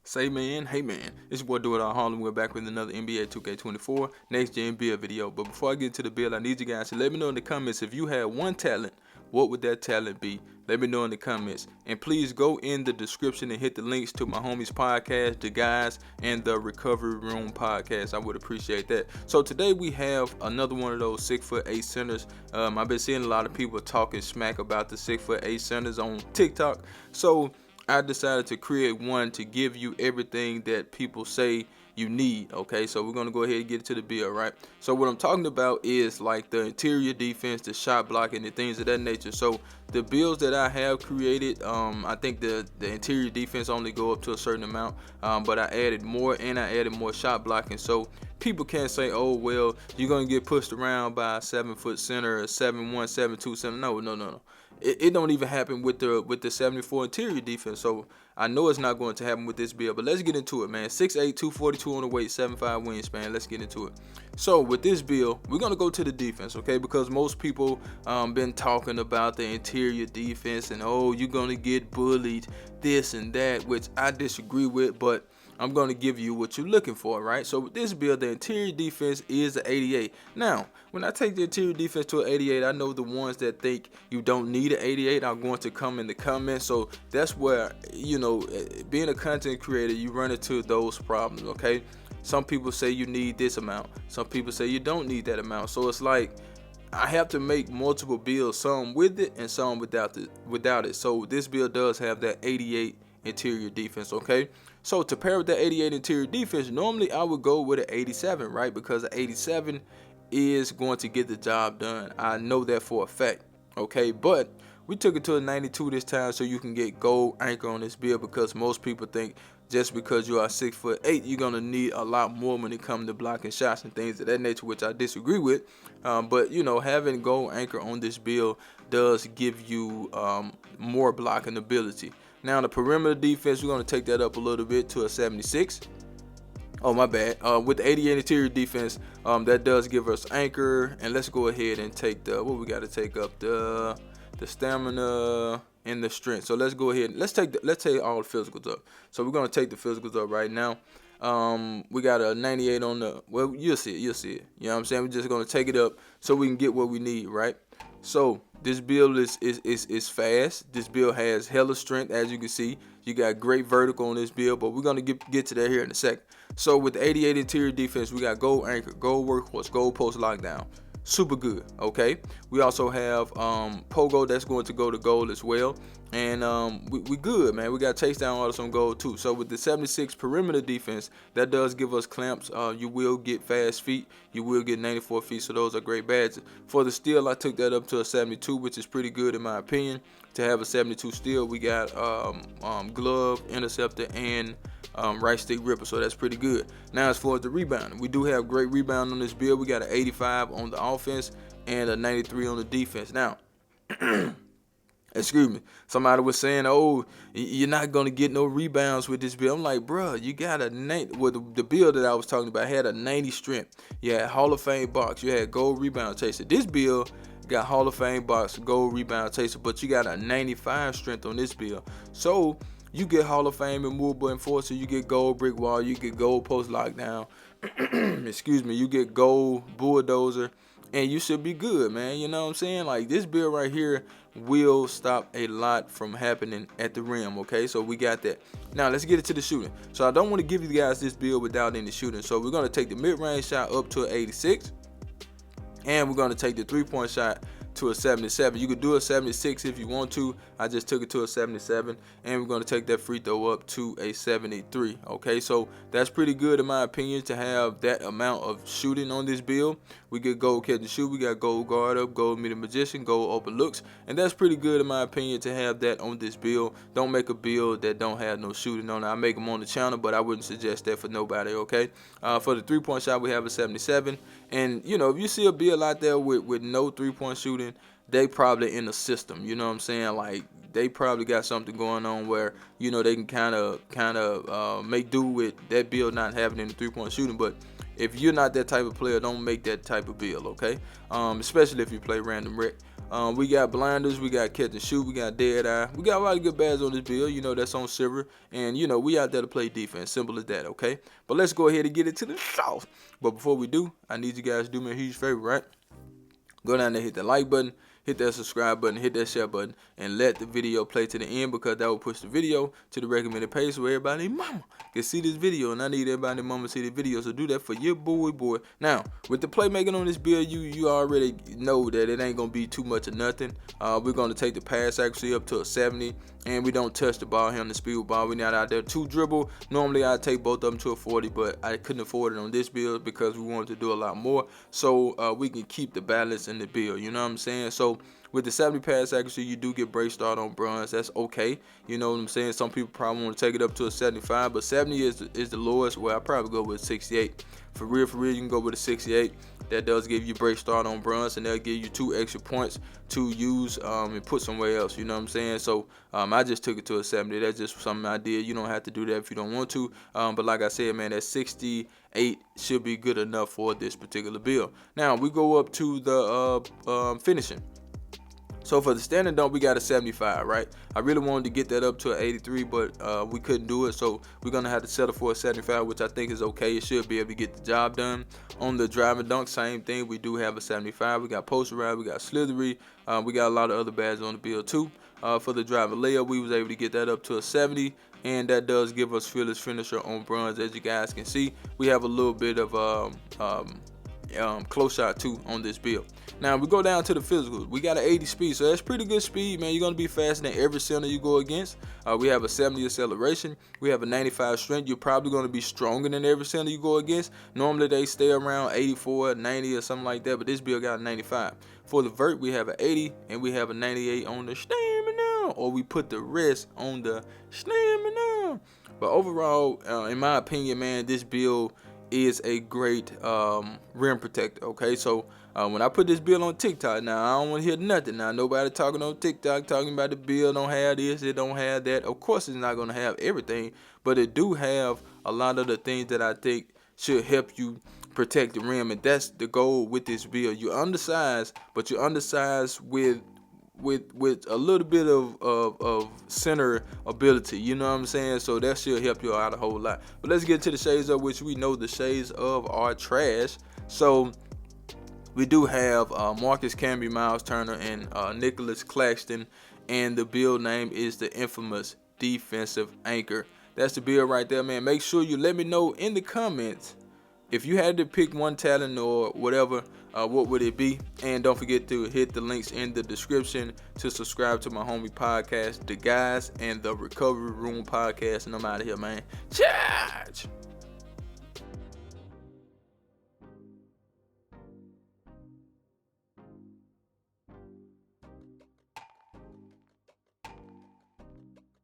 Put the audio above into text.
Say man, hey man, it's your boy Do It All Harlem. We're back with another NBA 2K24 next gen build video. But before I get to the build, I need you guys to let me know in the comments if you had one talent, what would that talent be? Let me know in the comments. And please go in the description and hit the links to my homies podcast, the guys, and the Recovery Room podcast. I would appreciate that. So today we have another one of those 6'8" centers. I've been seeing a lot of people talking smack about the 6'8" centers on TikTok. So I decided to create one to give you everything that people say you need. Okay, so we're gonna go ahead and get to the build, right? So what I'm talking about is like the interior defense, the shot blocking, and things of that nature. So the builds that I have created, I think the interior defense only go up to a certain amount, but I added more and I added more shot blocking. So people can't say, oh well, you're gonna get pushed around by a 7-foot center, a 7'1", 7'2" center. No. It don't even happen with the 74 interior defense, so I know it's not going to happen with this build. But let's get into it, man. 6'8", 242 on the weight, 7'5" wingspan. Let's get into it. So with this build, we're gonna go to the defense, okay? Because most people been talking about the interior defense and oh, you're gonna get bullied, this and that, which I disagree with, but I'm going to give you what you're looking for, right? So with this build, the interior defense is an 88. Now, when I take the interior defense to an 88, I know the ones that think you don't need an 88 are going to come in the comments. So that's where, you know, being a content creator, you run into those problems, okay? Some people say you need this amount. Some people say you don't need that amount. So it's like I have to make multiple builds, some with it and some without it. So this build does have that 88 interior defense, okay? So to pair with the 88 interior defense, normally I would go with an 87, right? Because an 87 is going to get the job done. I know that for a fact, okay? But we took it to a 92 this time so you can get gold anchor on this build, because most people think just because you are 6'8", you're gonna need a lot more when it comes to blocking shots and things of that nature, which I disagree with. But you know, having gold anchor on this build does give you more blocking ability. Now the perimeter defense, we're gonna take that up a little bit to a 76. Oh, my bad. With the 88 interior defense, that does give us anchor. And let's go ahead and take the, what we got to take up, the stamina and the strength. So let's go ahead and let's take all the physicals up. So we're gonna take the physicals up right now. We got a 98 on the, well, you'll see it. You know what I'm saying? We're just gonna take it up so we can get what we need, right? So this build is fast. This build has hella strength, as you can see. You got great vertical on this build, but we're gonna get to that here in a second. So with the 88 interior defense, we got gold anchor, gold workhorse, gold post lockdown. Super good, okay? We also have pogo that's going to go to gold as well. And we good, man. We got chase down artists on gold too. So with the 76 perimeter defense, that does give us clamps. You will get fast feet. You will get 94 feet, so those are great badges. For the steal, I took that up to a 72, which is pretty good in my opinion. To have a 72 steal, we got glove, interceptor, and right stick ripper, so that's pretty good. Now as far as the rebound, we do have great rebound on this build. We got an 85 on the offense and a 93 on the defense. Now excuse me, somebody was saying, oh, you're not gonna get no rebounds with this build. I'm like, bruh, you got a 90. Well, the build that I was talking about had a 90 strength. You had Hall of Fame box, you had gold rebound chaser. This build got Hall of Fame box, gold rebound chaser, but you got a 95 strength on this build. So you get Hall of Fame immovable enforcer, you get gold brick wall, you get gold post lockdown, excuse me, you get gold bulldozer, and you should be good, man. You know what I'm saying? Like, this build right here will stop a lot from happening at the rim, okay? So we got that. Now let's get it to the shooting. So I don't want to give you guys this build without any shooting. So we're going to take the mid-range shot up to an 86. And we're going to take the three-point shot to a 77. You could do a 76 if you want to. I just took it to a 77, and we're going to take that free throw up to a 73. Okay, so that's pretty good in my opinion to have that amount of shooting on this build. We get gold catch and shoot, we got gold guard up, gold meter magician, gold open looks, and that's pretty good in my opinion to have that on this build. Don't make a build that don't have no shooting on it. I make them on the channel, but I wouldn't suggest that for nobody. Okay, for the three-point shot, we have a 77, and you know, if you see a build out there with no three-point shooting, they probably in the system. You know what I'm saying? Like, they probably got something going on where, you know, they can kind of make do with that build not having any three-point shooting. But if you're not that type of player, don't make that type of build, okay? Especially if you play random rec. We got blinders, we got catch and shoot, we got dead eye. We got a lot of good bads on this build, that's on silver. And, we out there to play defense. Simple as that, okay? But let's go ahead and get into the sauce. But before we do, I need you guys to do me a huge favor, right? Go down there, hit that like button, hit that subscribe button, hit that share button, and let the video play to the end, because that will push the video to the recommended page so everybody and mama can see this video. And I need everybody and mama to see the video, so do that for your boy. Now, with the playmaking on this build, you already know that it ain't going to be too much of nothing. We're going to take the pass accuracy up to a 70, and we don't touch the ball here on the speed ball. We're not out there to dribble. Normally, I'd take both of them to a 40, but I couldn't afford it on this build because we wanted to do a lot more, so we can keep the balance in the build, you know what I'm saying? So with the 70 pass accuracy, you do get break start on bronze. That's okay. You know what I'm saying? Some people probably want to take it up to a 75, but 70 is the lowest. Well, I probably go with 68. For real, you can go with a 68. That does give you break start on bronze, and they'll give you 2 extra points to use and put somewhere else. You know what I'm saying? So I just took it to a 70. That's just something I did. You don't have to do that if you don't want to. But like I said, man, that 68 should be good enough for this particular build. Now we go up to the finishing. So for the standing dunk, we got a 75, right? I really wanted to get that up to an 83, but we couldn't do it. So we're going to have to settle for a 75, which I think is okay. It should be able to get the job done. On the driving dunk, same thing. We do have a 75. We got poster ride, we got slithery. We got a lot of other bads on the build too. For the driving layup, we was able to get that up to a 70. And that does give us fearless finisher on bronze. As you guys can see, we have a little bit of close shot too on this build. Now we go down to the physicals. We got an 80 speed, so that's pretty good speed, man. You're gonna be faster than every center you go against. We have a 70 acceleration. We have a 95 strength. You're probably gonna be stronger than every center you go against. Normally they stay around 84, 90 or something like that, but this build got a 95. For the vert, we have an 80 and we have a 98 on the stamina, or we put the rest on the stamina. But overall, in my opinion, man, this build is a great rim protector. Okay, so when I put this build on TikTok, now I don't want to hear nothing. Now nobody talking on TikTok talking about the build don't have this, it don't have that. Of course, it's not going to have everything, but it do have a lot of the things that I think should help you protect the rim, and that's the goal with this build. You're undersized, but you're undersized with a little bit of center ability, you know what I'm saying? So that should help you out a whole lot. But let's get to the shades of, which we know the shades of are trash. So we do have Marcus Camby, Miles Turner, and Nicholas Claxton, and the build name is the infamous defensive anchor. That's the build right there, man. Make sure you let me know in the comments if you had to pick one talent or whatever, what would it be? And don't forget to hit the links in the description to subscribe to my homie podcast, The Guys and the Recovery Room podcast. And I'm out of here, man. Charge!